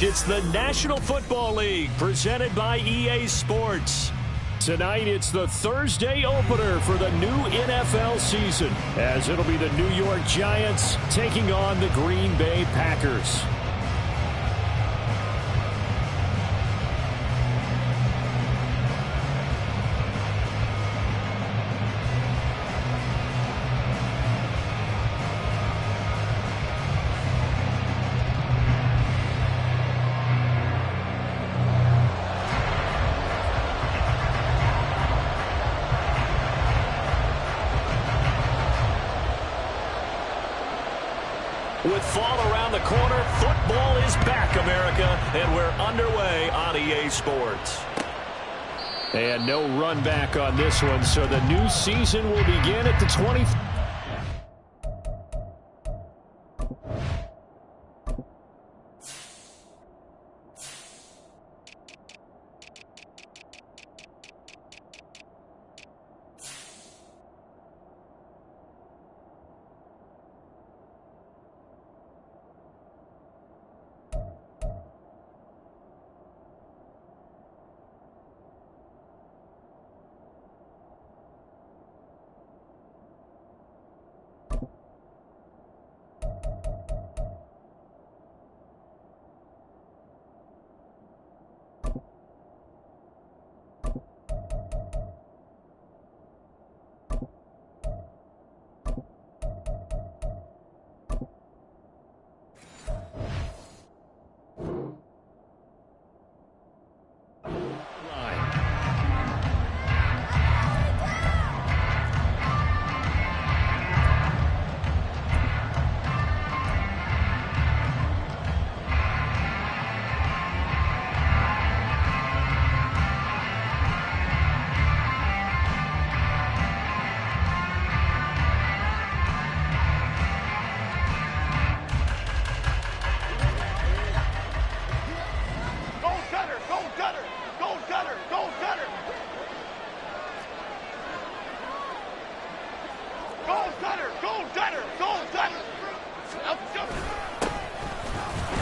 It's the National Football League presented by EA Sports. Tonight, it's the Thursday opener for the new NFL season, as it'll be the New York Giants taking on the Green Bay Packers. With fall around the corner, football is back, America, and we're underway on EA Sports. And no run back on this one, so the new season will begin at the 20.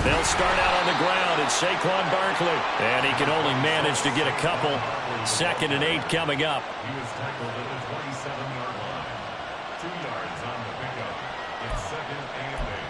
They'll start out on the ground, and Saquon Barkley. And he can only manage to get a couple. 2nd and 8 coming up. He was tackled at the 27-yard line. 2 yards on the pickup. It's 2nd and 8.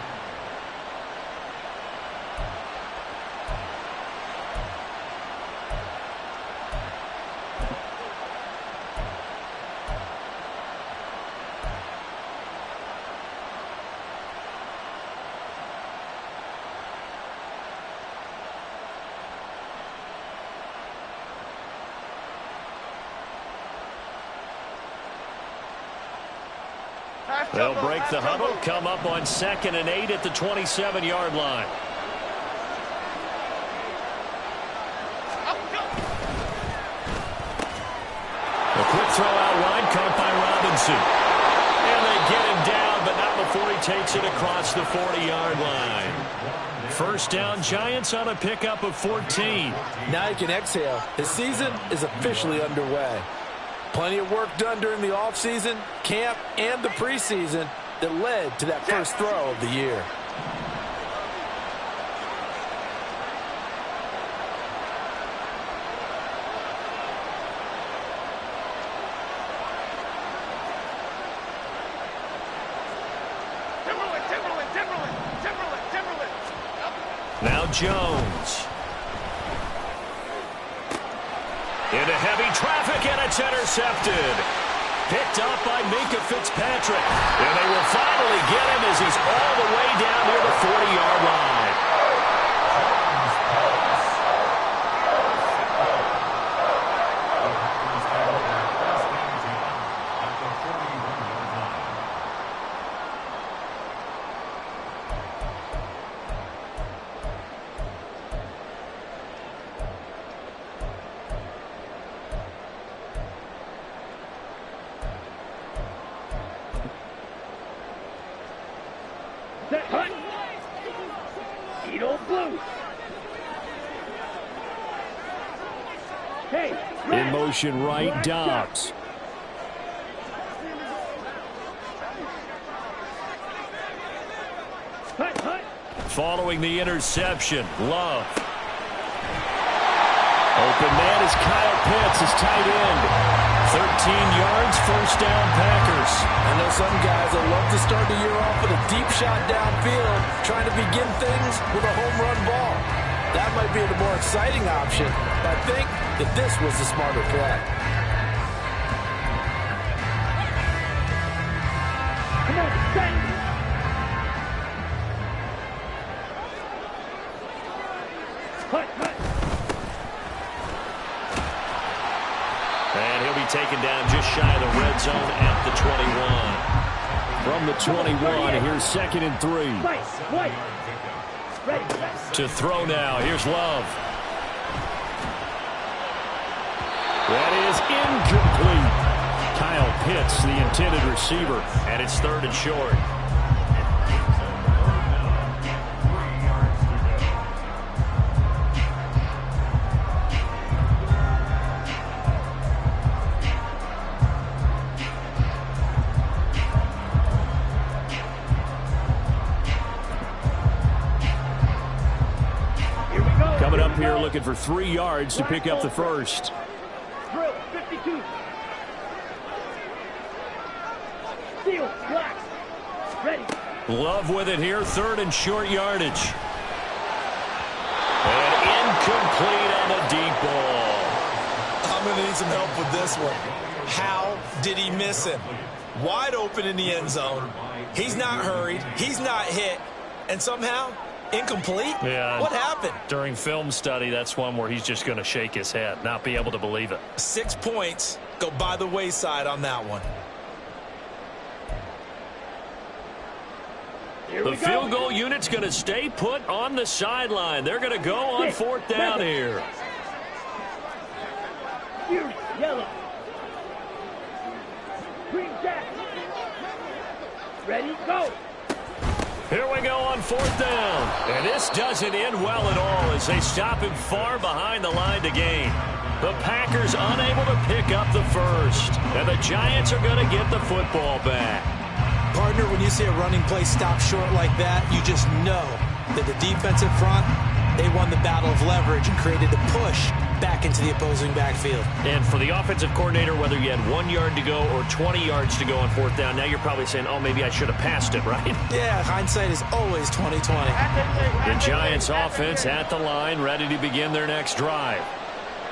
They'll break the huddle, come up on 2nd and 8 at the 27-yard line. A quick throw out wide, caught by Robinson. And they get him down, but not before he takes it across the 40-yard line. 1st down, Giants on a pickup of 14. Now you can exhale. The season is officially underway. Plenty of work done during the offseason, camp, and the preseason that led to that first throw of the year. Now Jones. Into heavy traffic, and it's intercepted. Picked up by Minkah Fitzpatrick. And they will finally get him as he's all the way down near the 40-yard line. In motion right, Dobbs. following the interception. Love. Open man is Kyle Pitts, his tight end. 13 yards, first down, Packers. I know some guys that love to start the year off with a deep shot downfield, trying to begin things with a home run ball. That might be the more exciting option, but I think that this was the smarter play. Come on, set. And he'll be taken down just shy of the red zone at the 21. From the 21, here's 2nd and 3. Wait. Ready. To throw now, here's Love. That is incomplete. Kyle Pitts, the intended receiver, and it's 3rd and short. Coming up here looking for 3 yards to pick up the first. Drill, 52. Steel, black. Ready. Love with it here, 3rd and short yardage. And incomplete on the deep ball. I'm going to need some help with this one. How did he miss him? Wide open in the end zone. He's not hurried. He's not hit. And somehow, incomplete? Yeah. What happened? During film study, that's one where he's just going to shake his head, not be able to believe it. 6 points go by the wayside on that one. The field goal unit's going to stay put on the sideline. They're going to go on 4th down here. Here's yellow. Green jack. Ready, go. Here we go on 4th down. And this doesn't end well at all as they stop him far behind the line to gain. The Packers unable to pick up the first. And the Giants are going to get the football back. Partner, when you see a running play stop short like that, you just know that the defensive front, they won the battle of leverage and created the push back into the opposing backfield. And for the offensive coordinator, whether you had 1 yard to go or 20 yards to go on 4th down, now you're probably saying, oh, maybe I should have passed it, right? Yeah, hindsight is always 20/20. The Giants offense at the line, ready to begin their next drive.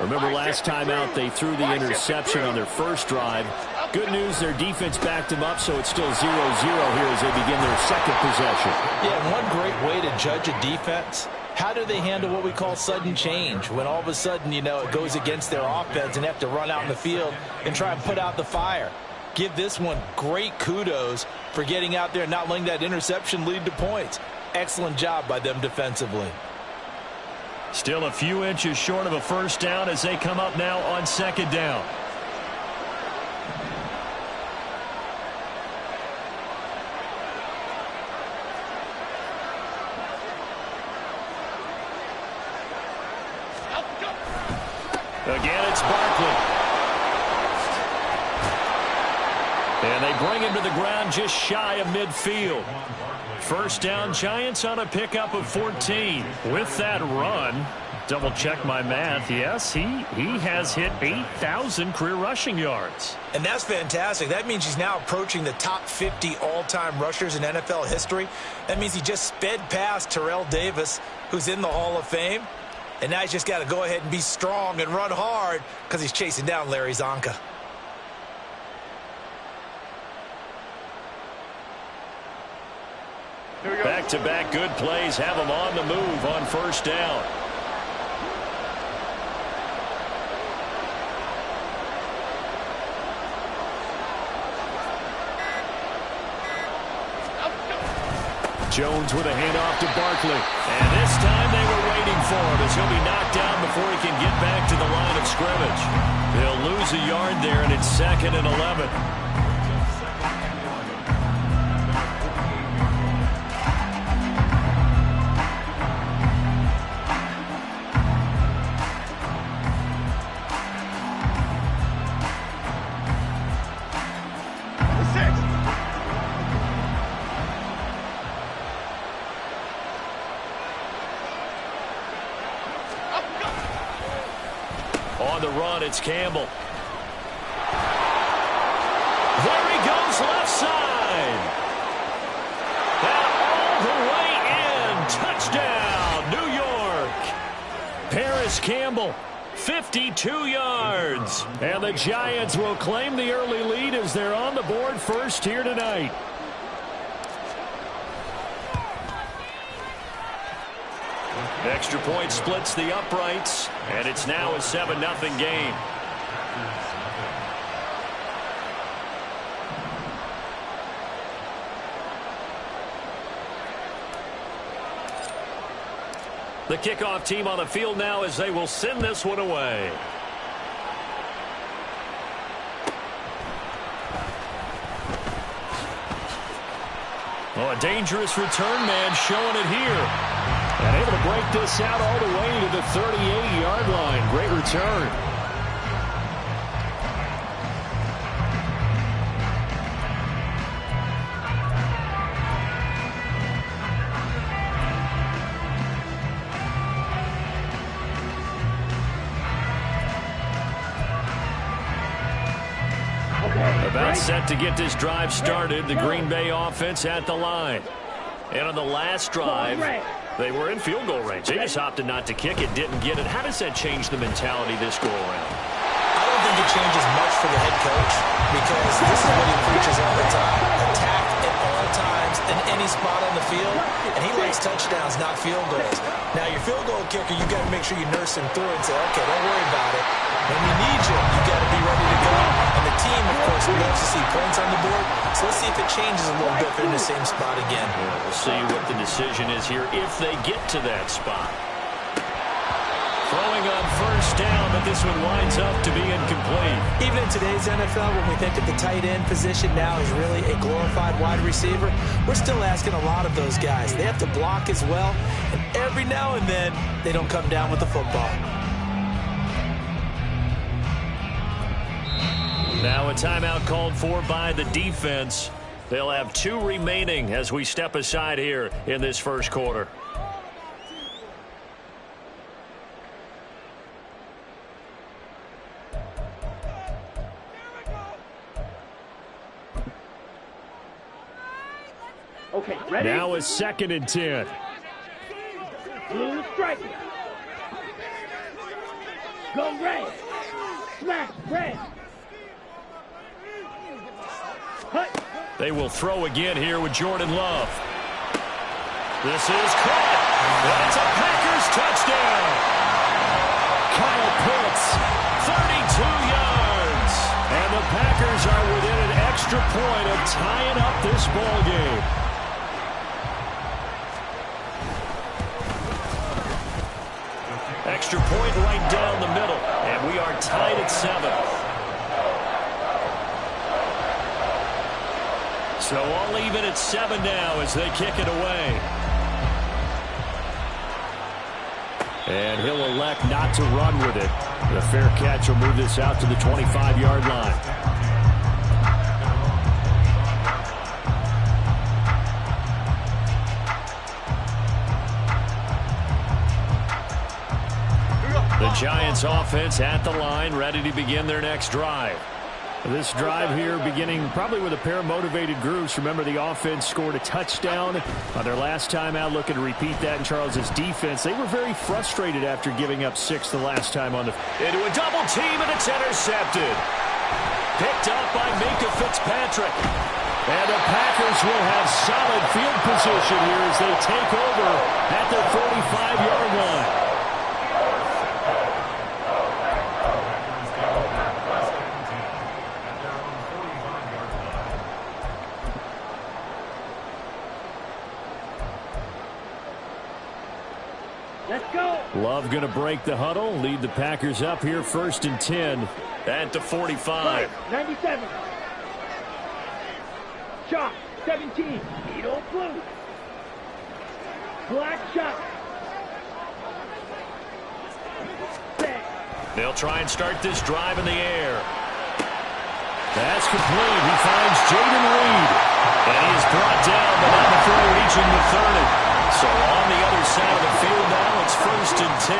Remember last time out, they threw the interception on their first drive. Good news, their defense backed them up, so it's still 0-0 here as they begin their second possession. Yeah, and one great way to judge a defense, how do they handle what we call sudden change? When all of a sudden, you know, it goes against their offense and they have to run out in the field and try and put out the fire. Give this one great kudos for getting out there and not letting that interception lead to points. Excellent job by them defensively. Still a few inches short of a first down as they come up now on 2nd down. Again, it's Barkley. And they bring him to the ground just shy of midfield. First down, Giants on a pickup of 14. With that run, double check my math. Yes, he has hit 8,000 career rushing yards. And that's fantastic. That means he's now approaching the top 50 all-time rushers in NFL history. That means he just sped past Terrell Davis, who's in the Hall of Fame. And now he's just got to go ahead and be strong and run hard because he's chasing down Larry Zonka. Back-to-back good plays have him on the move on first down. Jones with a handoff to Barkley. And this time they were waiting for him as he'll be knocked down before he can get back to the line of scrimmage. They'll lose a yard there, and it's 2nd and 11. On the run, it's Campbell. There he goes, left side. And all the way in. Touchdown, New York. Paris Campbell, 52 yards. And the Giants will claim the early lead as they're on the board first here tonight. Extra point splits the uprights, and it's now a 7-0 game. The kickoff team on the field now as they will send this one away. Oh, a dangerous return man showing it here. And able to break this out all the way to the 38-yard line. Great return. About set to get this drive started. The Green Bay offense at the line. And on the last drive, they were in field goal range. They just opted not to kick it, didn't get it. How does that change the mentality this go around? I don't think it changes much for the head coach because this is what he preaches all the time. Attack at all times in any spot on the field, and he likes touchdowns, not field goals. Now, your field goal kicker, you got to make sure you nurse him through and say, okay, don't worry about it. When we need you, you got to be ready to go. And the team, of course, loves to see points on the board. So let's see if it changes a little bit. They're in the same spot again. Yeah, we'll see what the decision is here if they get to that spot. Throwing on first down, but this one winds up to be incomplete. Even in today's NFL, when we think of the tight end position now is really a glorified wide receiver, we're still asking a lot of those guys. They have to block as well, and every now and then, they don't come down with the football. Now a timeout called for by the defense. They'll have 2 remaining as we step aside here in this first quarter. Okay, ready? Now a 2nd and 10. Blue strike. Go red. Smash red. Hut. They will throw again here with Jordan Love. This is caught. That's a Packers touchdown. Kyle Pitts, 32 yards. And the Packers are within an extra point of tying up this ball game. Extra point right down the middle. And we are tied at 7. So all even at 7 now as they kick it away. And he'll elect not to run with it. The fair catch will move this out to the 25-yard line. The Giants offense at the line, ready to begin their next drive. This drive here beginning probably with a pair of motivated groups. Remember, the offense scored a touchdown on their last time out, looking to repeat that in Charles's defense. They were very frustrated after giving up 6 the last time on the... Into a double team, and it's intercepted. Picked up by Minka Fitzpatrick. And the Packers will have solid field position here as they take over at the 45-yard line. Let's go. Love going to break the huddle, lead the Packers up here 1st and 10 at the 45. 97. Shot 17. Beetle blue. Black shot. Set. They'll try and start this drive in the air. That's complete. He finds Jaden Reed. And he is brought down, but not before reaching the 30. So on the other side of the field now, it's 1st and 10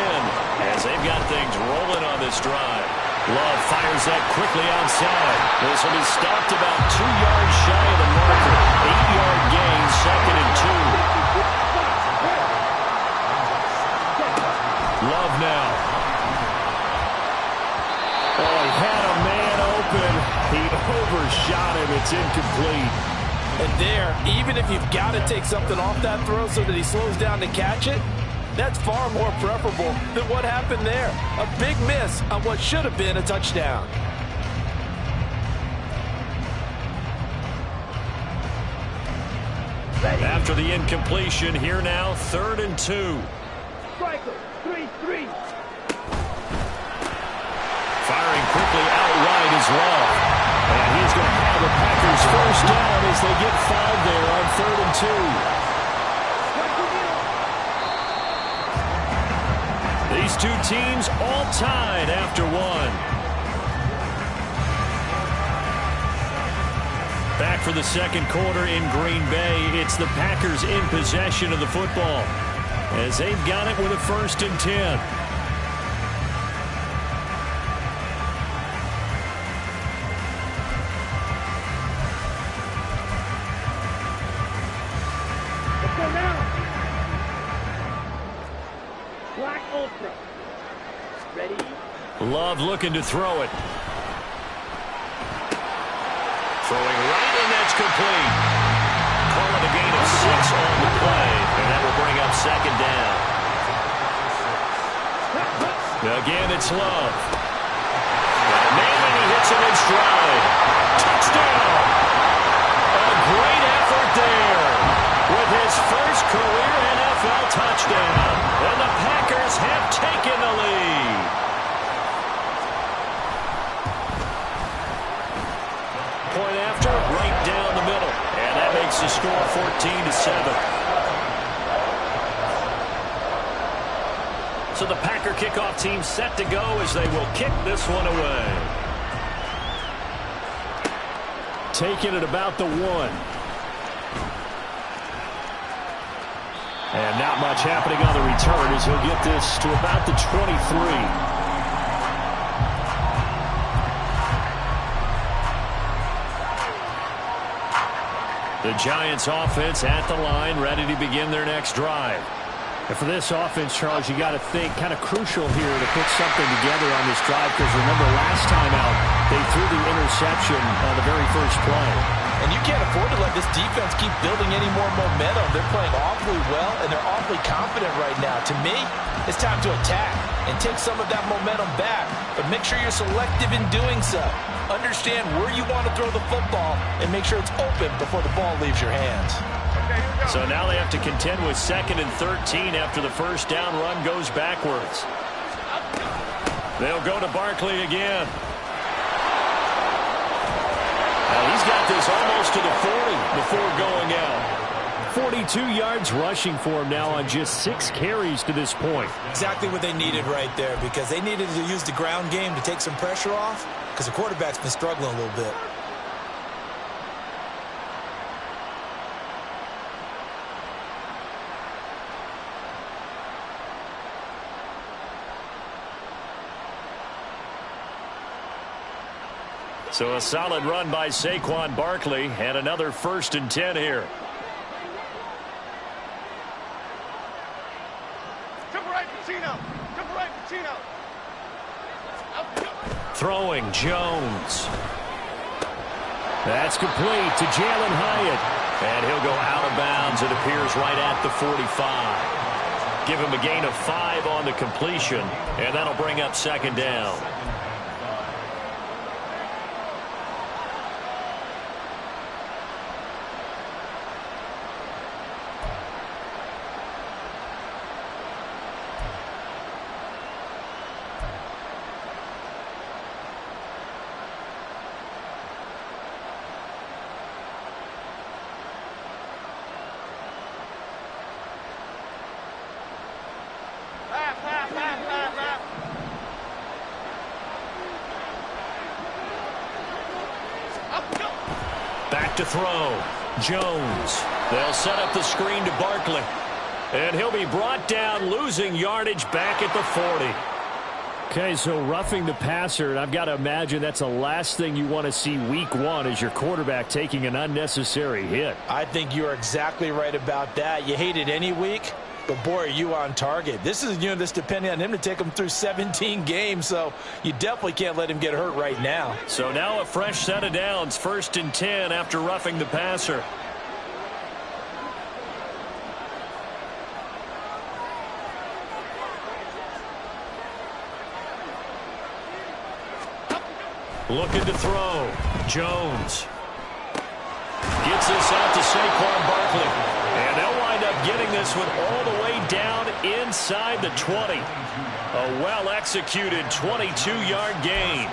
as they've got things rolling on this drive. Love fires that quickly outside. This will be stopped about 2 yards shy of the marker. 8-yard gain, 2nd and 2. Love now. Oh, he had a man open. He overshot him. It's incomplete. And there, even if you've got to take something off that throw so that he slows down to catch it, that's far more preferable than what happened there. A big miss on what should have been a touchdown. After the incompletion, here now, 3rd and 2. Striker, 3-3. Firing quickly out wide is Love. And he's going to have the Packers first down as they get 5 there on 3rd and 2. These two teams all tied after 1. Back for the second quarter in Green Bay. It's the Packers in possession of the football as they've got it with a 1st and 10. Black Ultra. Ready? Love looking to throw it. Throwing right, and that's complete. Calling a gain of 6 on the play, and that will bring up 2nd down. Again, it's Love. And maybe he hits him in stride. Touchdown! A great effort there with his first career NFL touchdown. And the Packers have taken the lead. Point after, right down the middle. And that makes the score 14-7. So the Packer kickoff team set to go as they will kick this one away. Taking it about the 1. And not much happening on the return as he'll get this to about the 23. The Giants offense at the line, ready to begin their next drive. And for this offense, Charles, you got to think kind of crucial here to put something together on this drive, because remember last time out, they threw the interception on the very first play. And you can't afford to let this defense keep building any more momentum. They're playing awfully well, and they're awfully confident right now. To me, it's time to attack and take some of that momentum back, but make sure you're selective in doing so. Understand where you want to throw the football and make sure it's open before the ball leaves your hands. So now they have to contend with 2nd and 13 after the first down run goes backwards. They'll go to Barkley again. He's got this almost to the 40 before going out. 42 yards rushing for him now on just 6 carries to this point. Exactly what they needed right there, because they needed to use the ground game to take some pressure off, because the quarterback's been struggling a little bit. So a solid run by Saquon Barkley, and another 1st and 10 here. Throwing Jones. That's complete to Jalen Hyatt. And he'll go out of bounds. It appears right at the 45. Give him a gain of 5 on the completion, and that'll bring up 2nd down. Back to throw. Jones. They'll set up the screen to Barkley. And he'll be brought down, losing yardage back at the 40. Okay, so roughing the passer, and I've got to imagine that's the last thing you want to see week one as your quarterback taking an unnecessary hit. I think you're exactly right about that. You hate it any week, but boy, are you on target. This is a unit that's depending on him to take him through 17 games, so you definitely can't let him get hurt right now. So now a fresh set of downs, 1st and 10 after roughing the passer. Looking to throw. Jones gets this out to Saquon Barkley. And they'll wind up getting this one all the way down inside the 20. A well-executed 22-yard gain.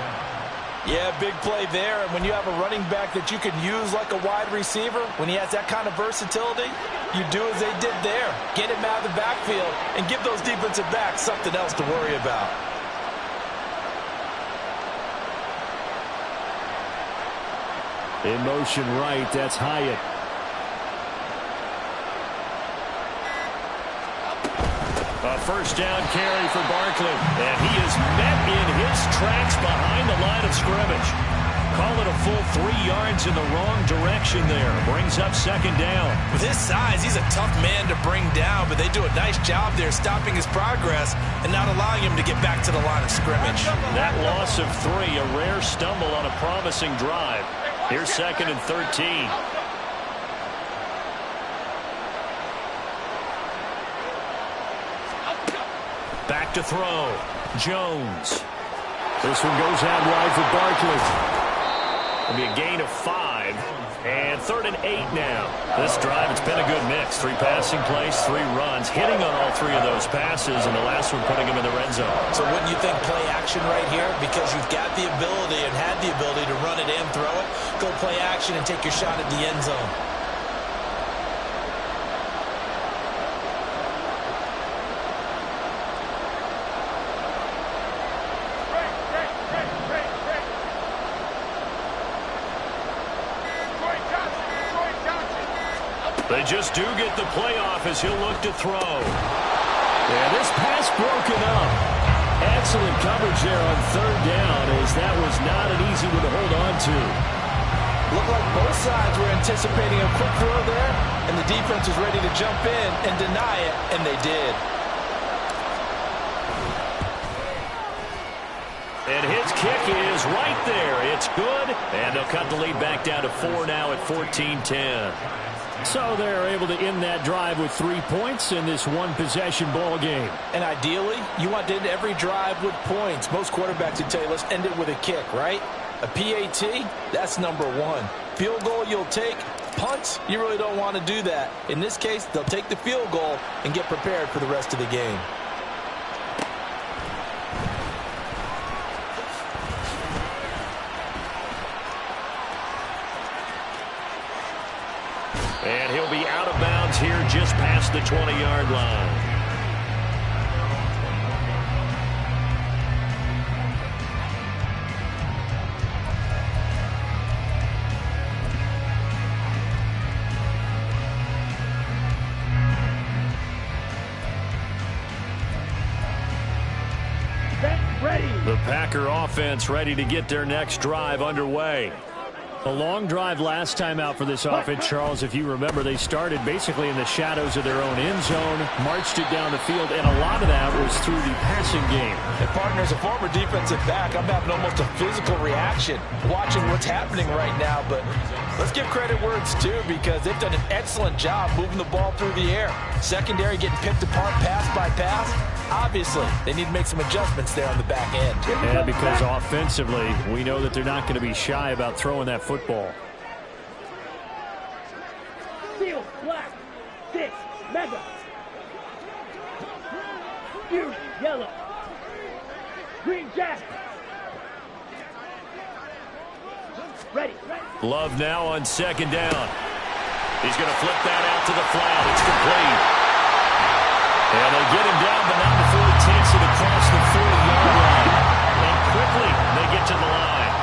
Yeah, big play there. And when you have a running back that you can use like a wide receiver, when he has that kind of versatility, you do as they did there. Get him out of the backfield and give those defensive backs something else to worry about. In motion right, that's Hyatt. A first down carry for Barkley. And he is met in his tracks behind the line of scrimmage. Call it a full 3 yards in the wrong direction there. Brings up 2nd down. With his size, he's a tough man to bring down, but they do a nice job there stopping his progress and not allowing him to get back to the line of scrimmage. That loss of 3, a rare stumble on a promising drive. Here's 2nd and 13. Back to throw. Jones. This one goes out wide for Barkley. It'll be a gain of 5. And 3rd and 8 now. This drive, it's been a good mix. 3 passing plays, 3 runs. Hitting on all 3 of those passes, and the last one putting him in the red zone. So wouldn't you think play action right here? Because you've got the ability and had the ability to run it and throw it. Go play action and take your shot at the end zone. They just do get the playoff as he'll look to throw. And this pass broken up. Excellent coverage there on 3rd down, as that was not an easy one to hold on to. Looked like both sides were anticipating a quick throw there, and the defense was ready to jump in and deny it, and they did. And his kick is right there. It's good, and they'll cut the lead back down to 4 now at 14-10. So they're able to end that drive with 3 points in this one-possession ball game. And ideally, you want to end every drive with points. Most quarterbacks would tell you, let's end it with a kick, right? A PAT, that's number 1. Field goal you'll take. Punts, you really don't want to do that. In this case, they'll take the field goal and get prepared for the rest of the game. And he'll be out of bounds here just past the 20-yard line. Ready. The Packer offense ready to get their next drive underway. A long drive last time out for this offense, Charles. If you remember, they started basically in the shadows of their own end zone, marched it down the field, and a lot of that was through the passing game. And partner, as a former defensive back, I'm having almost a physical reaction watching what's happening right now. But let's give credit where it's due, because they've done an excellent job moving the ball through the air. Secondary getting picked apart pass by pass. Obviously, they need to make some adjustments there on the back end. Yeah, because offensively, we know that they're not going to be shy about throwing that football. Steel, black, 6, mega. Huge, yellow. Green jack. Ready. Love now on 2nd down. He's going to flip that out to the flat. It's complete. And they get him down, but not before he takes it across the 40-yard line. And quickly, they get to the line.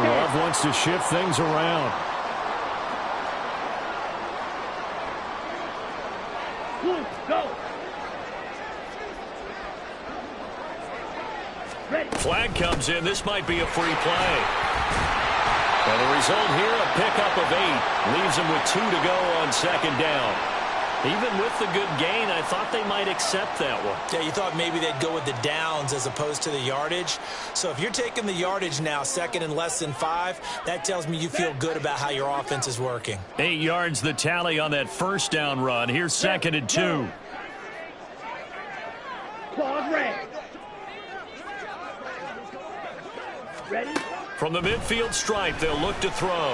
Love wants to shift things around. flag comes in. This might be a free play. And the result here, a pickup of 8. Leaves them with 2 to go on second down. Even with the good gain, I thought they might accept that one. Yeah, you thought maybe they'd go with the downs as opposed to the yardage. So if you're taking the yardage now, second and less than 5, that tells me you feel good about how your offense is working. 8 yards the tally on that first down run. Here's second and 2. Claws red. Ready? From the midfield stripe, they'll look to throw.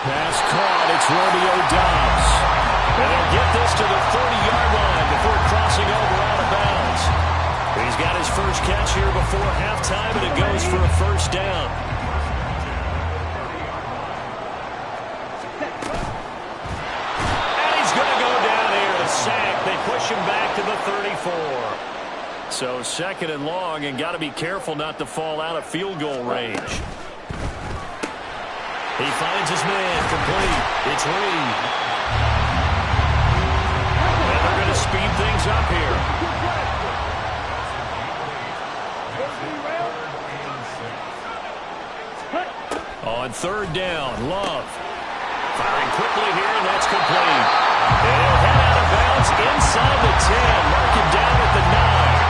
Pass caught. It's Romeo Doubs. And they'll get this to the 30-yard line before crossing over out of bounds. He's got his first catch here before halftime, and it goes for a first down. And he's going to go down here, a sack. They push him back to the 34. So second and long, and got to be careful not to fall out of field goal range. He finds his man, complete. It's Reed. And they're going to speed things up here. On third down, Love. Firing quickly here, and that's complete. And he'll head out of bounds inside the 10. Mark him down at the 9.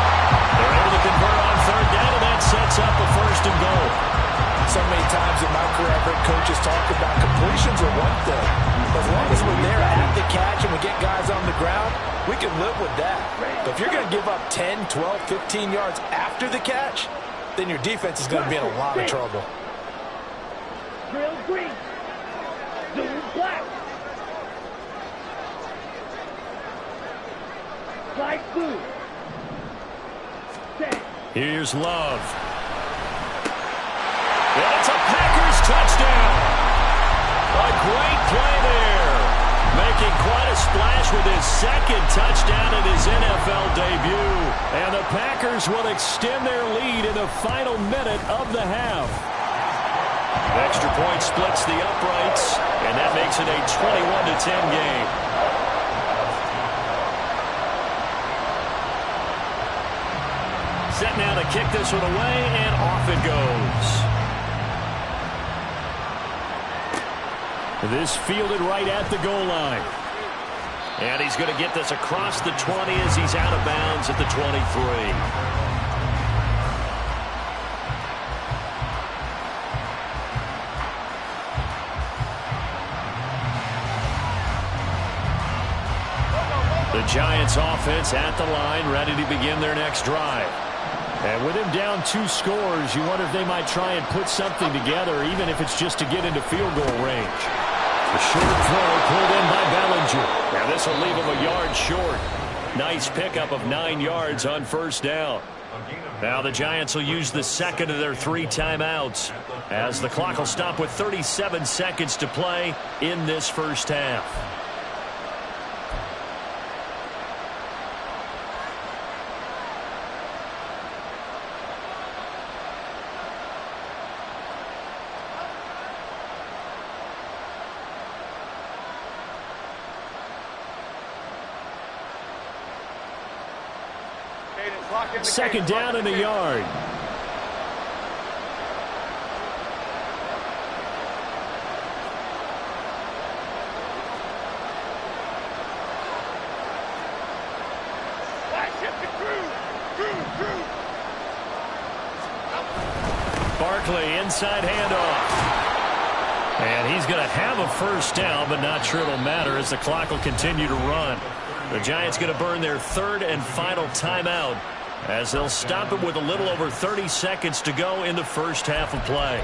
They're able to convert on third down, and that sets up a first and goal. So many times in my career, I've heard coaches talk about completions are one thing. As long as we're there at the catch and we get guys on the ground, we can live with that. But if you're going to give up 10, 12, 15 yards after the catch, then your defense is going to be in a lot of trouble. Drill green. Zoom black. Flag blue. Here's Love. And it's a Packers touchdown. A great play there. Making quite a splash with his second touchdown in his NFL debut. And the Packers will extend their lead in the final minute of the half. Extra point splits the uprights, and that makes it a 21-10 game. Set now to kick this one away, and off it goes. This fielded right at the goal line. And he's going to get this across the 20 as he's out of bounds at the 23. The Giants offense at the line, ready to begin their next drive. And with him down 2 scores, you wonder if they might try and put something together, even if it's just to get into field goal range. A short throw pulled in by Bellinger. Now this will leave him a yard short. Nice pickup of 9 yards on first down. Now the Giants will use the second of their 3 timeouts, as the clock will stop with 37 seconds to play in this first half. Second down in the yard. Barkley inside handoff. And he's going to have a first down, but not sure it'll matter as the clock will continue to run. The Giants going to burn their 3rd and final timeout, as they'll stop it with a little over 30 seconds to go in the first half of play.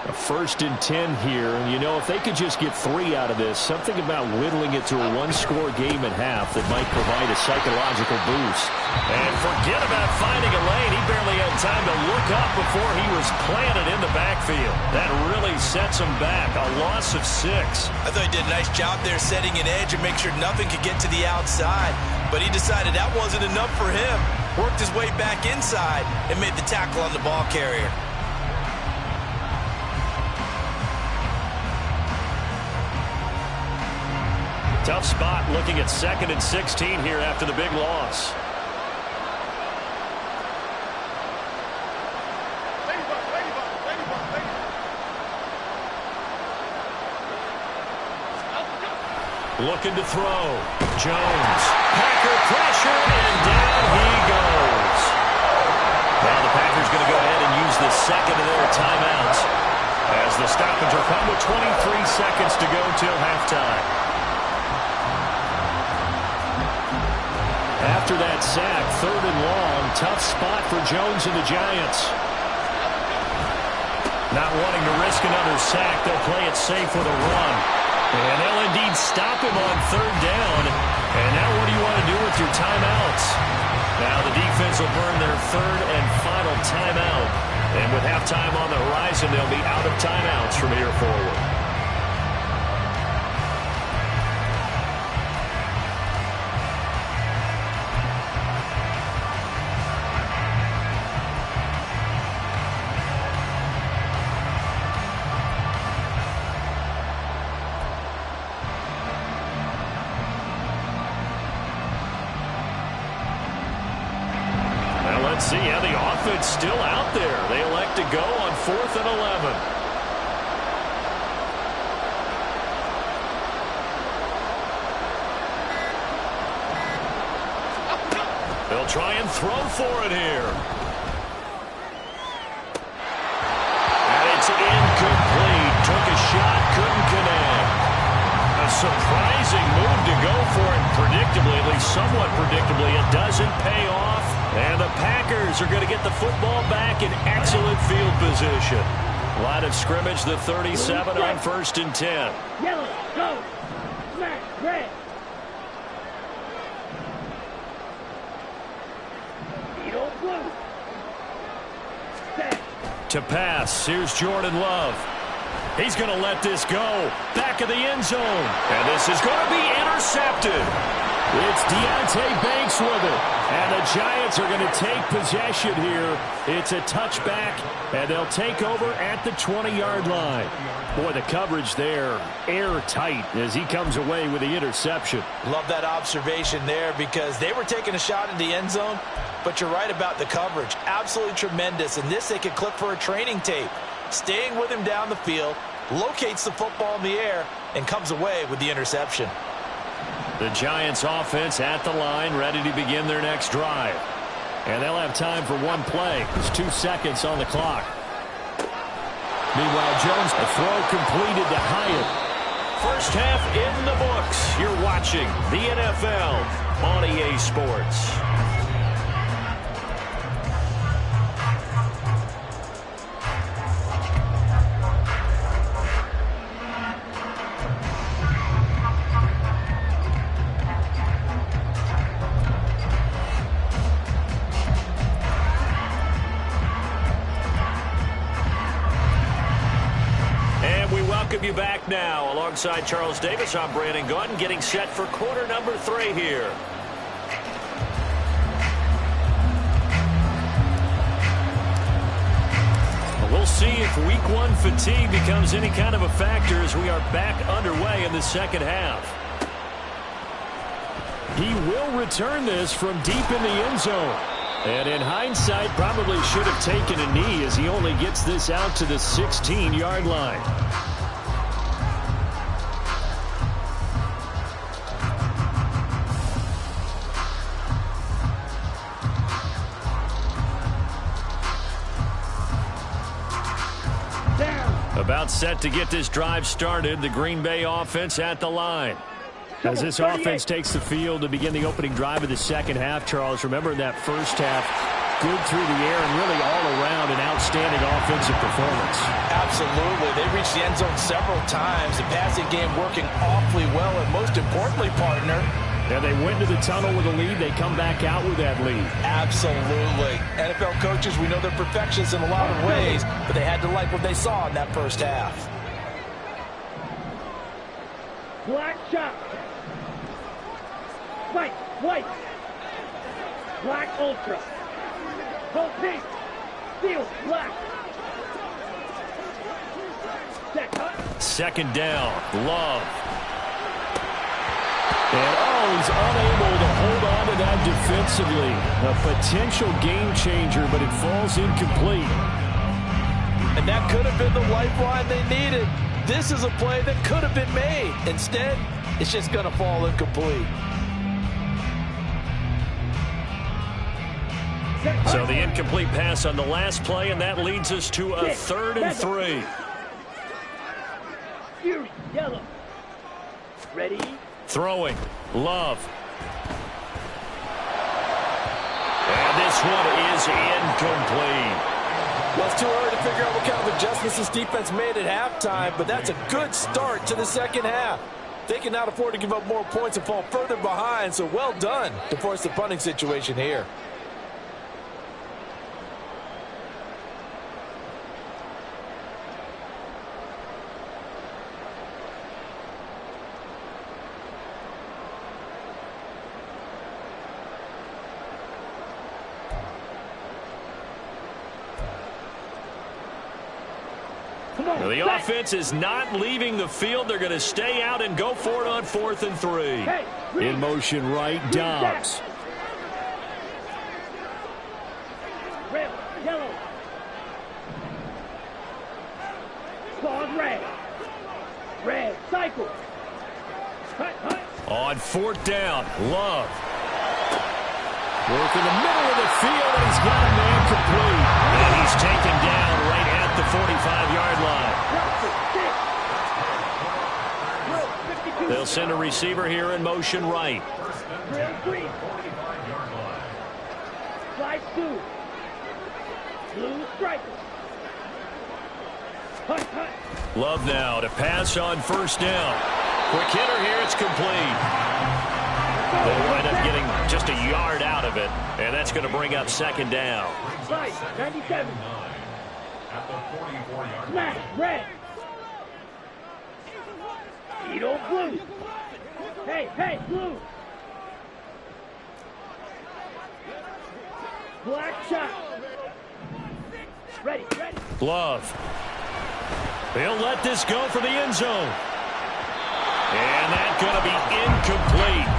A 1st and 10 here. And, you know, if they could just get 3 out of this, something about whittling it to a 1-score game at half that might provide a psychological boost. And forget about finding a lane. He barely had time to look up before he was planted in the backfield. That really sets him back. A loss of 6. I thought he did a nice job there setting an edge and make sure nothing could get to the outside. But he decided that wasn't enough for him. worked his way back inside, and made the tackle on the ball carrier. Tough spot looking at 2nd and 16 here after the big loss. Looking to throw. Jones. Packer pressure, and down he goes. Now the Packers going to go ahead and use the second of their timeouts as the stoppage will come with 23 seconds to go till halftime. After that sack, 3rd and long, tough spot for Jones and the Giants. Not wanting to risk another sack, they'll play it safe with a run. And they'll indeed stop him on 3rd down. And now what do you want to do with your timeouts? Now the defense will burn their 3rd and final timeout. And with halftime on the horizon, they'll be out of timeouts from here forward. Let's see how the offense still out there. They elect to go on 4th and 11. They'll try and throw for it here. And it's incomplete. Took a shot, couldn't connect. A surprising move to go for it. Predictably, at least somewhat predictably, it doesn't pay off. And the Packers are going to get the football back in excellent field position. Line of scrimmage, the 37 on 1st and 10. Yellow, go. Smack, red. Beetle, blue. Set. To pass, here's Jordan Love. He's going to let this go. Back of the end zone. And this is going to be intercepted. It's Deontay Banks with it. And the Giants are going to take possession here. It's a touchback, and they'll take over at the 20-yard line. Boy, the coverage there, airtight as he comes away with the interception. Love that observation there because they were taking a shot in the end zone, but you're right about the coverage. Absolutely tremendous. And this they could clip for a training tape. Staying with him down the field, locates the football in the air, and comes away with the interception. The Giants offense at the line, ready to begin their next drive. And they'll have time for one play. There's 2 seconds on the clock. Meanwhile, Jones, the throw completed to Hyatt. First half in the books. You're watching the NFL on EA Sports. You back now alongside Charles Davis. I'm Brandon Gaudin, getting set for quarter number 3 here. We'll see if week 1 fatigue becomes any kind of a factor as we are back underway in the second half. He will return this from deep in the end zone. And in hindsight, probably should have taken a knee as he only gets this out to the 16-yard line. About set to get this drive started. The Green Bay offense at the line. As this offense takes the field to begin the opening drive of the second half, Charles, remember in that first half, good through the air and really all around an outstanding offensive performance. Absolutely. They reached the end zone several times. The passing game working awfully well, and most importantly, partner, yeah, they went to the tunnel with a lead. They come back out with that lead. Absolutely. NFL coaches, we know they're perfectionists in a lot of ways, but they had to like what they saw in that first half. Black shot. White, white. Black Ultra. Colt pink. Steel black. Set cut. Second down. Love. And he's unable to hold on to that defensively. A potential game changer, but it falls incomplete. And that could have been the lifeline they needed. This is a play that could have been made. Instead, it's just going to fall incomplete. So the incomplete pass on the last play, and that leads us to a 3rd and 3. Fury, yellow. Ready? Throwing. Love. And this one is incomplete. Well, it's too early to figure out what kind of adjustments this defense made at halftime, but that's a good start to the second half. They cannot afford to give up more points and fall further behind, so well done to force the punting situation here. The offense is not leaving the field. They're going to stay out and go for it on 4th and 3. In motion right, Dobbs. Red, yellow. Claws red. Red, cycle. Cut. On 4th down, Love. Work in the middle of the field, and he's got a man complete. And he's taken down right at the 45-yard line. They'll send a receiver here in motion right. Green. Slide 2. Blue striker. Cut. Love now to pass on 1st down. Quick hitter here, it's complete. They wind up getting just a yard out of it, and that's going to bring up 2nd down. Slide 97. Smash red. Edo blue. Hey, blue. Black shot. Ready. Love. He'll let this go for the end zone. And that's going to be incomplete.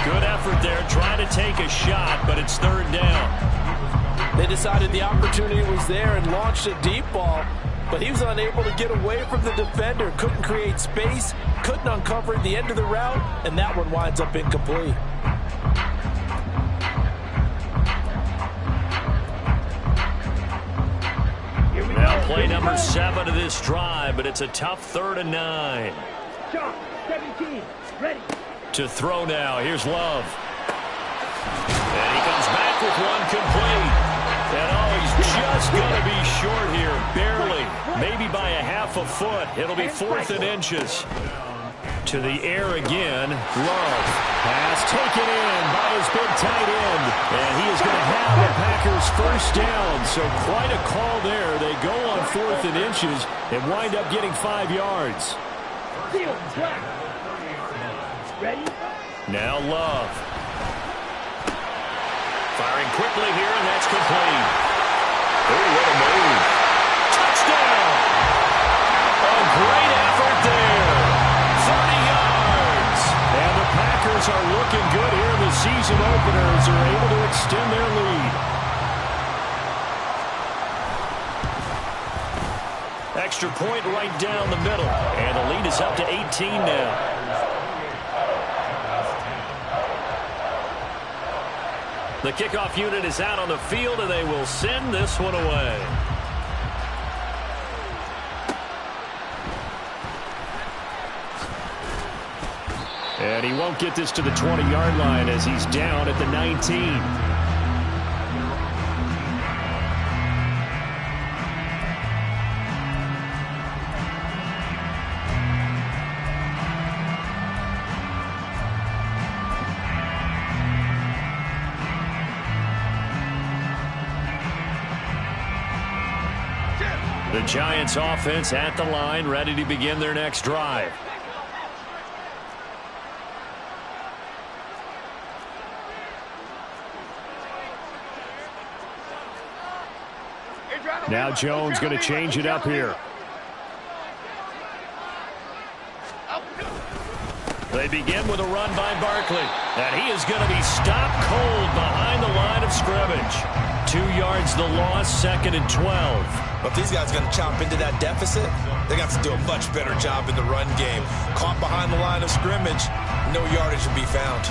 Good effort there, trying to take a shot, but it's 3rd down. They decided the opportunity was there and launched a deep ball, but he was unable to get away from the defender, couldn't create space, couldn't uncover the end of the route, and that one winds up incomplete. Now play number 7 of this drive, but it's a tough 3rd and 9. Shot 17. Ready. To throw now. Here's Love. And he comes back with one complete. And he's just going to be short here. Barely. Maybe by a half a foot. It'll be 4th and inches. To the air again. Love. Pass taken in by his big tight end. And he is going to have the Packers 1st down. So quite a call there. They go on 4th and inches and wind up getting 5 yards. Steel black. Ready? Now Love. Firing quickly here, and that's complete. Oh, what a move. Touchdown! A great effort there. 30 yards. And the Packers are looking good here in the season opener as they're able to extend their lead. Extra point right down the middle. And the lead is up to 18 now. The kickoff unit is out on the field, and they will send this one away. And he won't get this to the 20-yard line as he's down at the 19. The Giants offense at the line, ready to begin their next drive. Now Jones going to change it up here. They begin with a run by Barkley. And he is going to be stopped cold behind the line of scrimmage. 2 yards the loss, 2nd and 12. But if these guys are going to chomp into that deficit, they're going to have to do a much better job in the run game. Caught behind the line of scrimmage, no yardage will be found.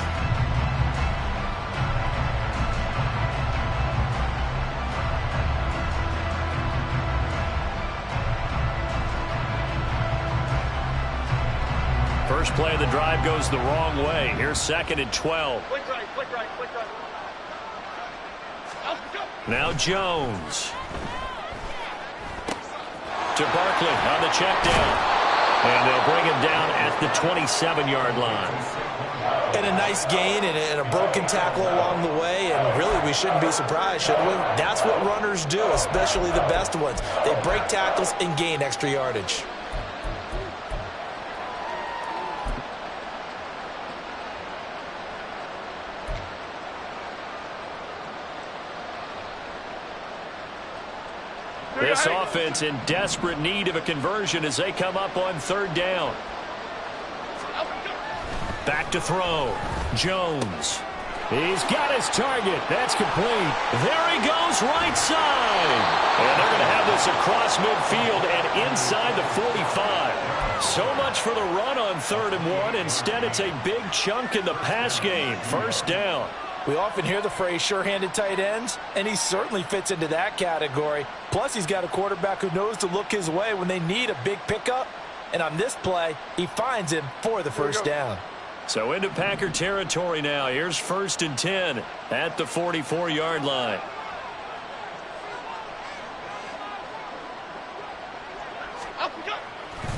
First play of the drive goes the wrong way. Here's 2nd and 12. Flick right, flick right, flick right. Now Jones. To Barkley on the check down. And they'll bring him down at the 27-yard line. And a nice gain and a broken tackle along the way. And really, we shouldn't be surprised, should we? That's what runners do, especially the best ones. They break tackles and gain extra yardage. This offense in desperate need of a conversion as they come up on 3rd down. Back to throw. Jones. He's got his target. That's complete. There he goes, right side. And they're going to have this across midfield and inside the 45. So much for the run on 3rd and 1. Instead, it's a big chunk in the pass game. 1st down. We often hear the phrase sure-handed tight ends, and he certainly fits into that category. Plus, he's got a quarterback who knows to look his way when they need a big pickup. And on this play, he finds him for the 1st down. So into Packer territory now. Here's 1st and 10 at the 44-yard line.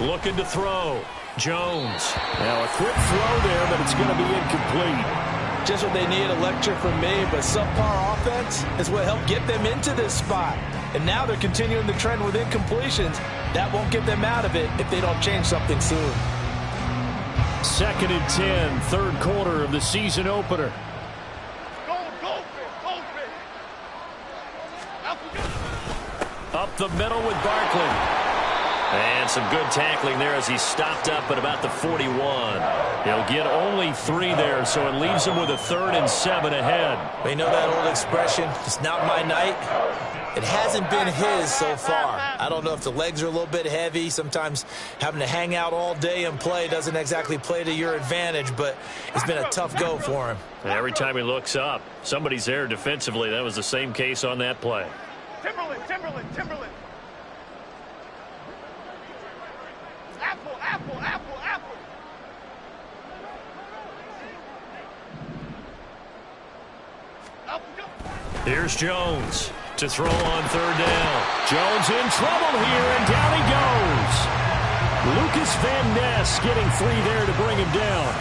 Looking to throw. Jones. Now a quick throw there, but it's going to be incomplete. Just what they need, a lecture from me, but subpar offense is what helped get them into this spot. And now they're continuing the trend with incompletions. That won't get them out of it if they don't change something soon. 2nd and 10, 3rd quarter of the season opener. Up the middle with Barkley. And some good tackling there as he stopped up at about the 41. He'll get only 3 there, so it leaves him with a 3rd and 7 ahead. You know that old expression, it's not my night. It hasn't been his so far. I don't know if the legs are a little bit heavy. Sometimes having to hang out all day and play doesn't exactly play to your advantage, but it's been a tough go for him. And every time he looks up, somebody's there defensively. That was the same case on that play. Timberland. Apple. Here's Jones to throw on 3rd down. Jones in trouble here, and down he goes. Lucas Van Ness getting 3 there to bring him down.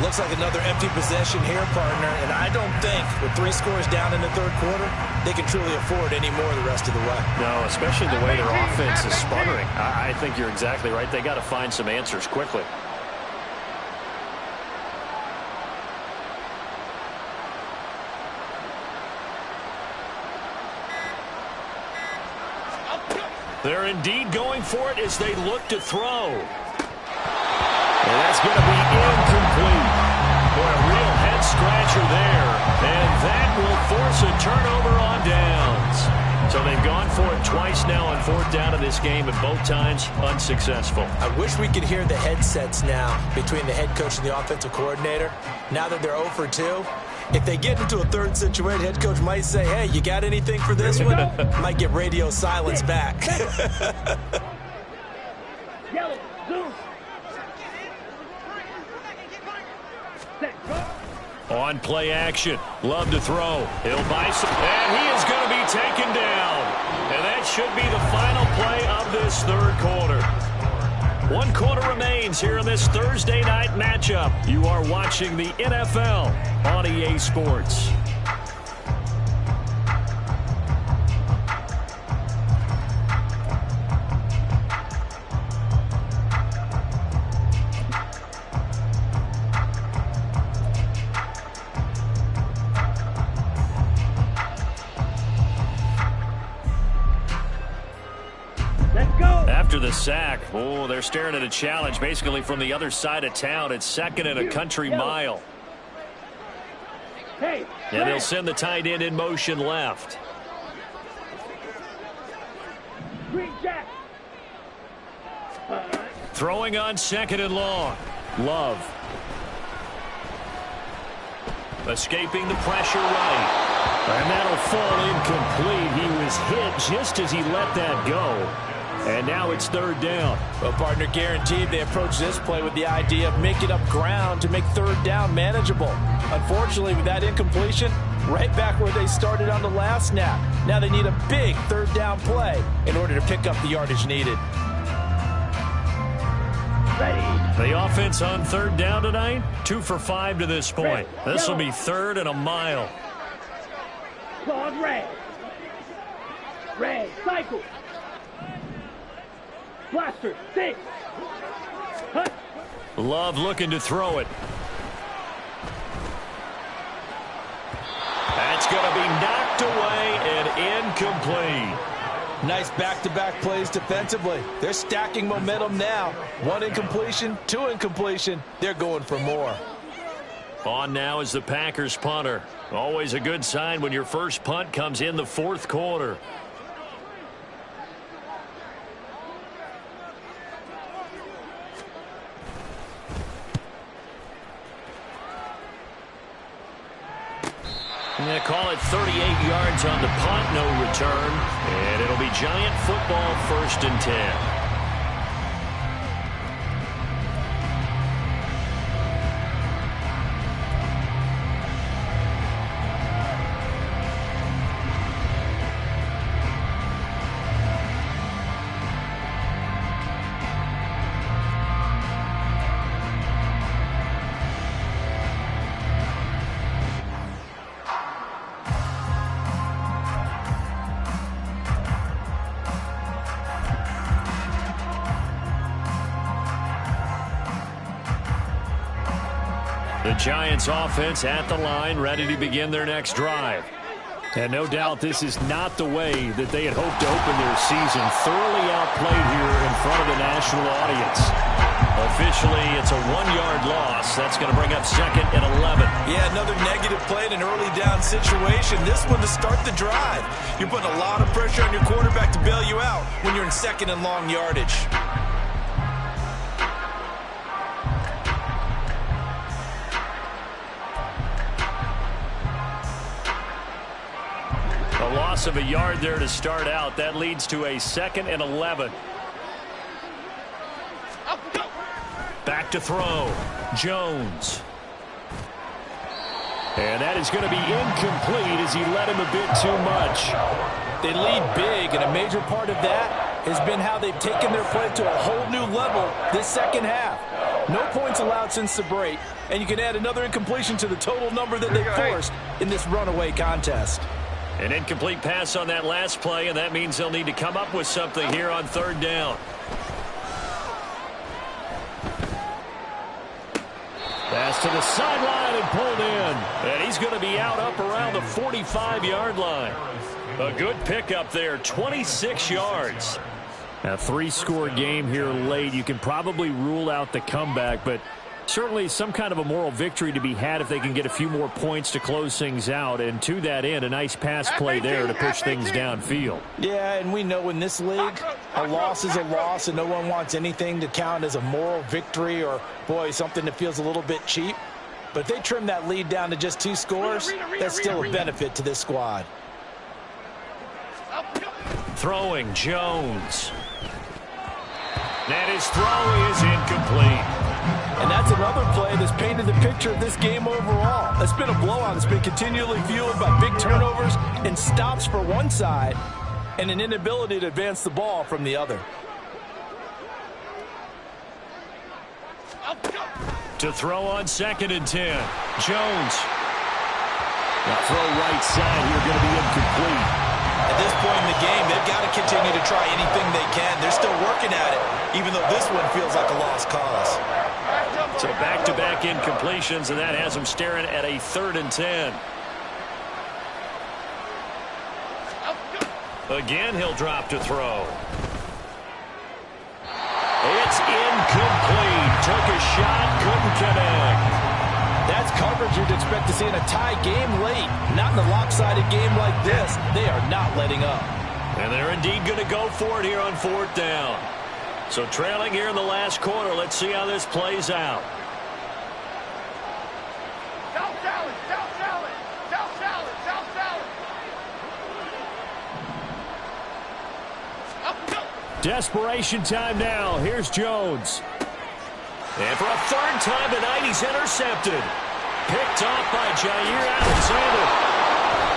Looks like another empty possession here, partner, and I don't think with 3 scores down in the 3rd quarter, they can truly afford any more the rest of the way. No, especially the way their offense is sputtering. I think you're exactly right. They got to find some answers quickly. They're indeed going for it as they look to throw. And that's going to be incomplete. Boy, a real head-scratcher there. And that will force a turnover on downs. So they've gone for it twice now on 4th down in this game, and both times unsuccessful. I wish we could hear the headsets now between the head coach and the offensive coordinator. Now that they're 0 for 2, if they get into a 3rd situation, head coach might say, hey, you got anything for this one? Might get radio silence back. Yellow, zoom. On play action, love to throw. He'll buy some, and he is going to be taken down. And that should be the final play of this 3rd quarter. 1 quarter remains here in this Thursday night matchup. You are watching the NFL on EA Sports. the sack. Oh, they're staring at a challenge basically from the other side of town. It's second and a country mile. Hey, and they'll send the tight end in motion left. Green Jack. Throwing on second and long. Love. Escaping the pressure right. And that'll fall incomplete. He was hit just as he let that go. And now it's third down. Well, partner, guaranteed they approach this play with the idea of making up ground to make third down manageable. Unfortunately, with that incompletion, right back where they started on the last snap. Now they need a big third down play in order to pick up the yardage needed. Ready. The offense on third down tonight, 2 for 5 to this point. This will be third and a mile. Claude red. Red, cycle. Blaster, 6. Hut. Love looking to throw it. That's going to be knocked away and incomplete. Nice back-to-back plays defensively. They're stacking momentum now. 1 incompletion, 2 incompletion. They're going for more. On now is the Packers punter. Always a good sign when your first punt comes in the fourth quarter. And they call it 38 yards on the punt, no return. And it'll be Giant football, 1st and 10. The Giants offense at the line, ready to begin their next drive. And no doubt this is not the way that they had hoped to open their season. Thoroughly outplayed here in front of the national audience. Officially, it's a 1-yard loss. That's going to bring up 2nd and 11. Yeah, another negative play in an early down situation. This one to start the drive. You're putting a lot of pressure on your quarterback to bail you out when you're in 2nd and long yardage. A loss of a yard there to start out. That leads to a 2nd and 11. Back to throw. Jones. And that is going to be incomplete as he let him a bit too much. They lead big, and a major part of that has been how they've taken their play to a whole new level this second half. No points allowed since the break, and you can add another incompletion to the total number that they forced in this runaway contest. An incomplete pass on that last play, and that means they'll need to come up with something here on third down. Pass to the sideline and pulled in. And he's going to be out up around the 45-yard line. A good pickup there, 26 yards. A 3-score game here late. You can probably rule out the comeback, but certainly some kind of a moral victory to be had if they can get a few more points to close things out. And to that end, a nice pass play there to push things downfield. Yeah, and we know in this league, a loss is a loss, and no one wants anything to count as a moral victory or, boy, something that feels a little bit cheap. But if they trim that lead down to just 2 scores, that's still a benefit to this squad. Throwing Jones. And his throw is incomplete. And that's another play that's painted the picture of this game overall. It's been a blowout. It's been continually fueled by big turnovers and stops for one side and an inability to advance the ball from the other. To throw on 2nd and 10. Jones. The throw right side here going to be incomplete. At this point in the game, they've got to continue to try anything they can. They're still working at it, even though this one feels like a lost cause. So back-to-back incompletions, and that has them staring at a 3rd and 10. Again, he'll drop to throw. It's incomplete. Took a shot, couldn't connect. That's coverage you'd expect to see in a tie game late. Not in a lopsided game like this. They are not letting up. And they're indeed going to go for it here on 4th down. So trailing here in the last quarter. Let's see how this plays out. South salad, south salad, south salad, south salad. Desperation time now. Here's Jones. And for a 3rd time tonight, he's intercepted. Picked off by Jair Alexander.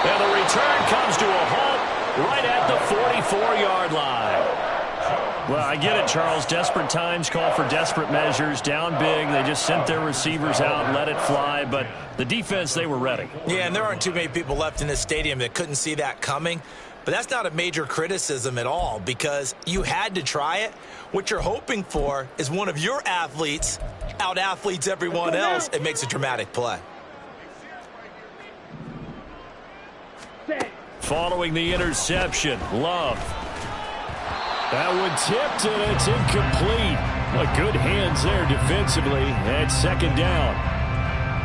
And the return comes to a halt right at the 44-yard line. Well, I get it, Charles. Desperate times call for desperate measures. Down big, they just sent their receivers out and let it fly. But the defense, they were ready. Yeah, and there aren't too many people left in this stadium that couldn't see that coming. But that's not a major criticism at all because you had to try it. What you're hoping for is one of your athletes out-athletes everyone else and makes a dramatic play. Following the interception, Love. That one tipped, and it's incomplete. But good hands there defensively at 2nd down.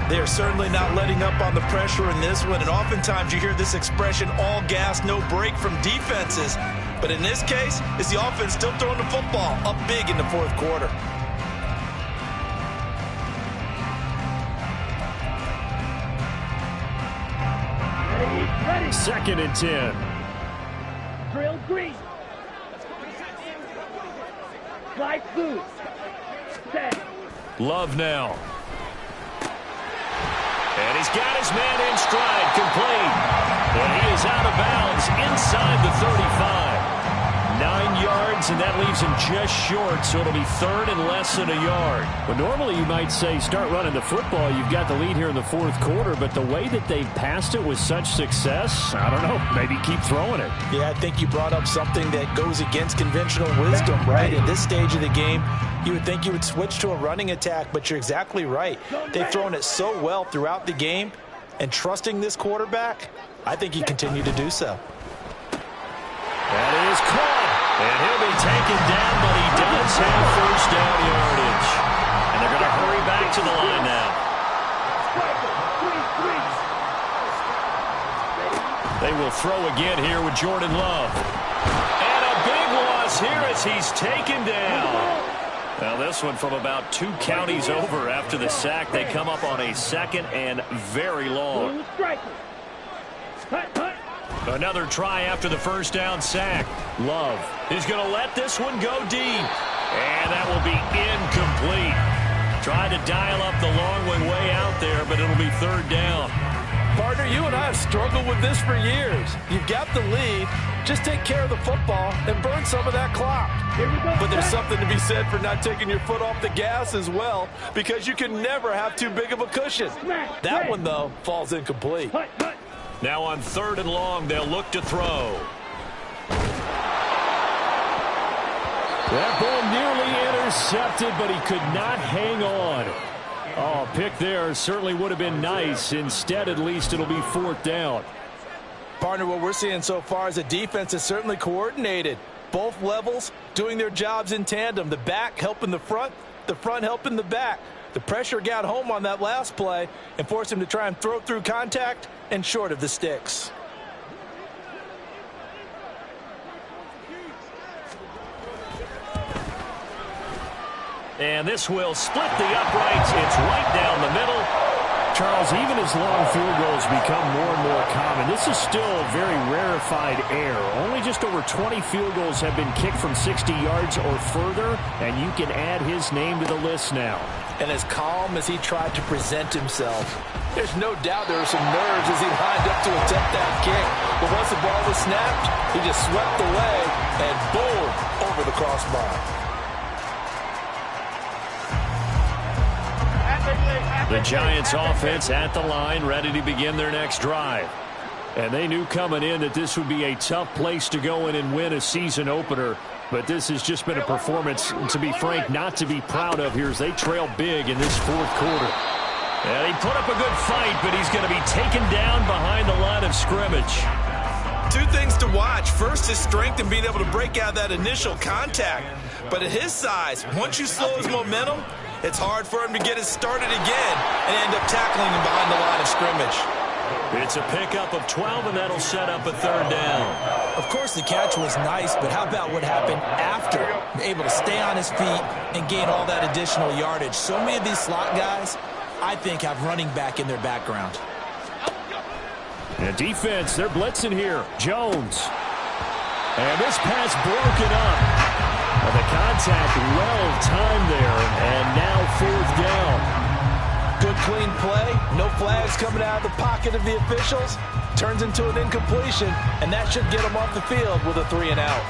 They are certainly not letting up on the pressure in this one, and oftentimes you hear this expression, all gas, no break from defenses. But in this case, it's the offense still throwing the football up big in the 4th quarter. Ready. 2nd and 10. Drill green. Fly blue. Set. Love now. And he's got his man in stride, complete. And he is out of bounds inside the 35. 9 yards, and that leaves him just short, so it'll be 3rd and less than a yard. But normally you might say start running the football. You've got the lead here in the 4th quarter, but the way that they've passed it with such success, I don't know, maybe keep throwing it. Yeah, I think you brought up something that goes against conventional wisdom, right? At this stage of the game, you would think you would switch to a running attack, but you're exactly right. They've thrown it so well throughout the game, and trusting this quarterback, I think he continued to do so. That is caught, and he'll be taken down, but he does have 1st down yardage. And they're going to hurry back to the line now. They will throw again here with Jordan Love. And a big loss here as he's taken down. Now this one from about 2 counties over after the sack. They come up on a 2nd and very long. Another try after the 1st down sack. Love is going to let this one go deep. And that will be incomplete. Tried to dial up the long one way out there, but it'll be 3rd down. Partner, you and I have struggled with this for years. You've got the lead. Just take care of the football and burn some of that clock. But there's something to be said for not taking your foot off the gas as well, because you can never have too big of a cushion. That one, though, falls incomplete. Now on 3rd and long, they'll look to throw. That ball nearly intercepted, but he could not hang on. Oh, pick there certainly would have been nice. Instead, at least, it'll be 4th down. Partner, what we're seeing so far is a defense is certainly coordinated. Both levels doing their jobs in tandem. The back helping the front helping the back. The pressure got home on that last play and forced him to try and throw through contact and short of the sticks. And this will split the uprights. It's right down the middle. Charles, even as long field goals become more and more common, this is still very rarefied air. Only just over 20 field goals have been kicked from 60 yards or further, and you can add his name to the list now. And as calm as he tried to present himself, there's no doubt there were some nerves as he lined up to attempt that kick. But once the ball was snapped, he just swept away and boom, over the crossbar. The Giants offense at the line, ready to begin their next drive. And they knew coming in that this would be a tough place to go in and win a season opener. But this has just been a performance, to be frank, not to be proud of here as they trail big in this 4th quarter. And he put up a good fight, but he's going to be taken down behind the line of scrimmage. 2 things to watch. First, his strength and being able to break out that initial contact. But at his size, once you slow his momentum, it's hard for him to get it started again and end up tackling him behind the line of scrimmage. It's a pickup of 12, and that'll set up a third down. Of course, the catch was nice, but how about what happened after? Able to stay on his feet and gain all that additional yardage. So many of these slot guys, I think, have running back in their background. And defense, they're blitzing here. Jones. And this pass broken up. And the contact well-timed there, and now fourth down. Good clean play. No flags coming out of the pocket of the officials. Turns into an incompletion, and that should get him off the field with a 3 and out.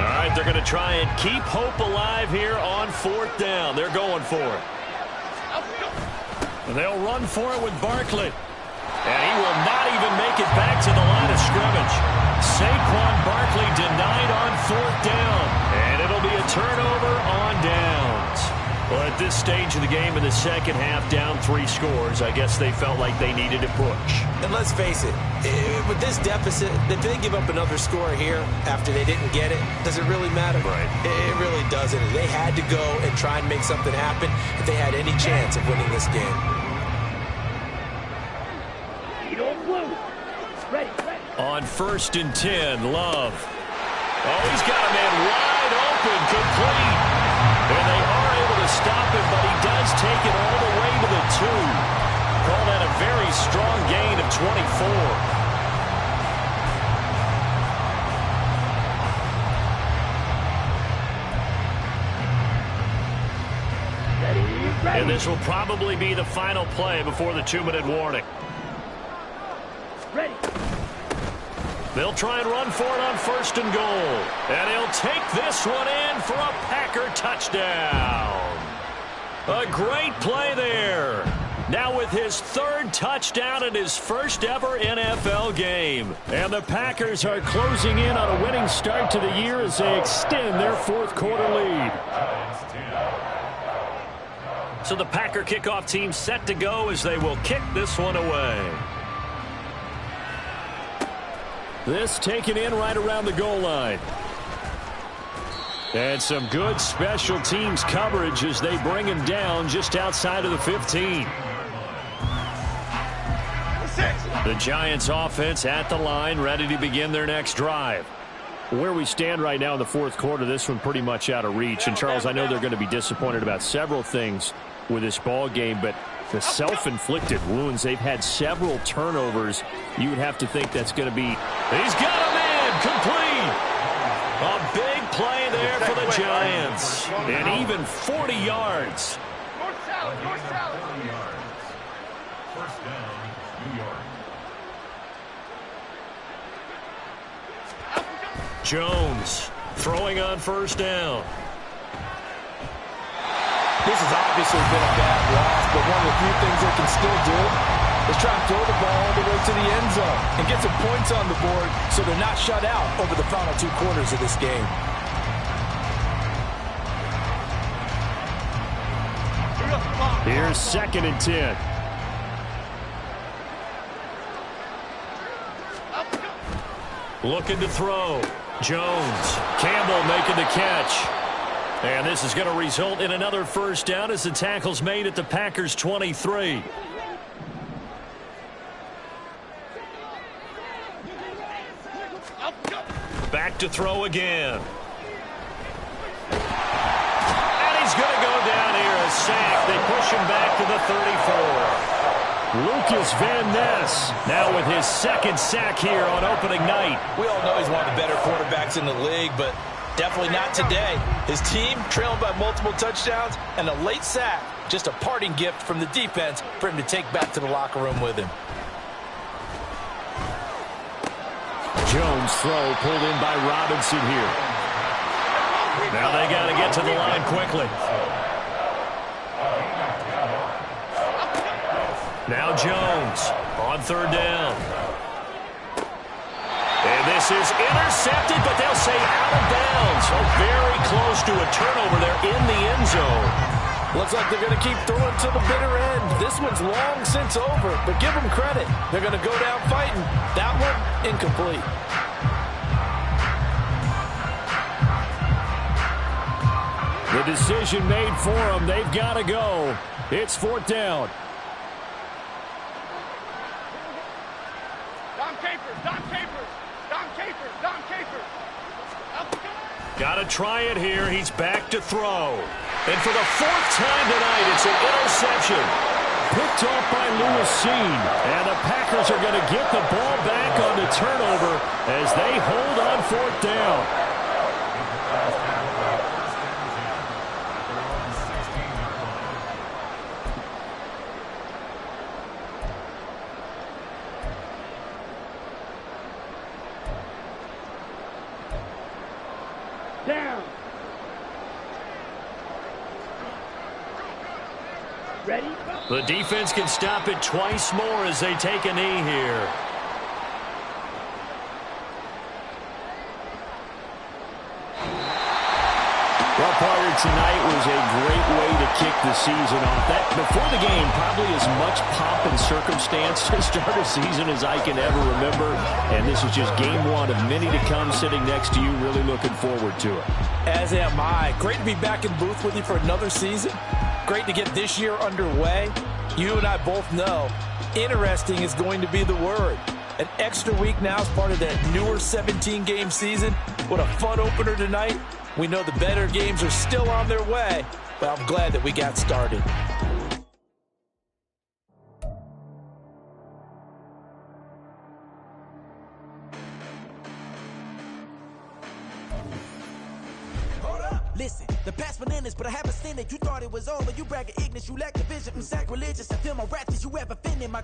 All right, they're going to try and keep hope alive here on fourth down. They're going for it. And they'll run for it with Barkley. And he will not even make it back to the line of scrimmage. Saquon Barkley denied on fourth down. And it'll be a turnover on downs. Well, at this stage of the game in the second half, down 3 scores, I guess they felt like they needed to push. And let's face it, with this deficit, if they give up another score here after they didn't get it, does it really matter? Right. It really doesn't. They had to go and try and make something happen if they had any chance of winning this game. On 1st and 10, Love. Oh, he's got a man wide open, complete. And they are able to stop him, but he does take it all the way to the 2. Call that a very strong gain of 24. And this will probably be the final play before the 2-minute warning. Ready. They'll try and run for it on 1st and goal. And he'll take this one in for a Packer touchdown. A great play there. Now with his 3rd touchdown in his first ever NFL game. And the Packers are closing in on a winning start to the year as they extend their 4th quarter lead. So the Packer kickoff team set to go as they will kick this one away. This taken in right around the goal line. And some good special teams coverage as they bring him down just outside of the 15. The Giants offense at the line, ready to begin their next drive. Where we stand right now in the 4th quarter, this one pretty much out of reach. And Charles, I know they're going to be disappointed about several things with this ball game, but the self-inflicted wounds, they've had several turnovers. You would have to think that's going to be... He's got him in, complete. A big play there for the Giants. And even 40 yards. North South, North South. 40 yards. First down, New York. Jones throwing on 1st down. This has obviously been a bad loss, but one of the few things they can still do is try and throw the ball all the way to the end zone and get some points on the board so they're not shut out over the final 2 quarters of this game. Here's 2nd and 10. Looking to throw. Jones. Campbell making the catch. And this is going to result in another 1st down as the tackle's made at the Packers' 23. Back to throw again. And he's going to go down here, a sack. They push him back to the 34. Lucas Van Ness now with his 2nd sack here on opening night. We all know he's one of the better quarterbacks in the league, but definitely not today. His team trailing by multiple touchdowns and a late sack. Just a parting gift from the defense for him to take back to the locker room with him. Jones throw pulled in by Robinson here. Now they got to get to the line quickly. Now Jones on 3rd down. And this is intercepted, but they'll say out of bounds. So very close to a turnover there in the end zone. Looks like they're going to keep throwing to the bitter end. This one's long since over, but give them credit. They're going to go down fighting. That one, incomplete. The decision made for them. They've got to go. It's 4th down. Dom Capers, Dom Capers, Dom Capers, Dom Capers. Got to try it here. He's back to throw. And for the 4th time tonight, it's an interception. Picked off by Lewis-Seen. And the Packers are going to get the ball back on the turnover as they hold on 4th down. Down. Ready? The defense can stop it twice more as they take a knee here. Well, partner, tonight was a great way to kick the season off. That before the game, probably as much pomp and circumstance to start a season as I can ever remember. And this is just game one of many to come. Sitting next to you, really looking forward to it. As am I. Great to be back in booth with you for another season. Great to get this year underway. You and I both know interesting is going to be the word. An extra week now as part of that newer 17-game season. What a fun opener tonight. We know the better games are still on their way, but I'm glad that we got started. Listen, the past bananas, but I haven't seen it. You thought it was over. You bragging ignorance, you lack the vision. I'm sacrilegious. I feel my wrath. Did you ever offended my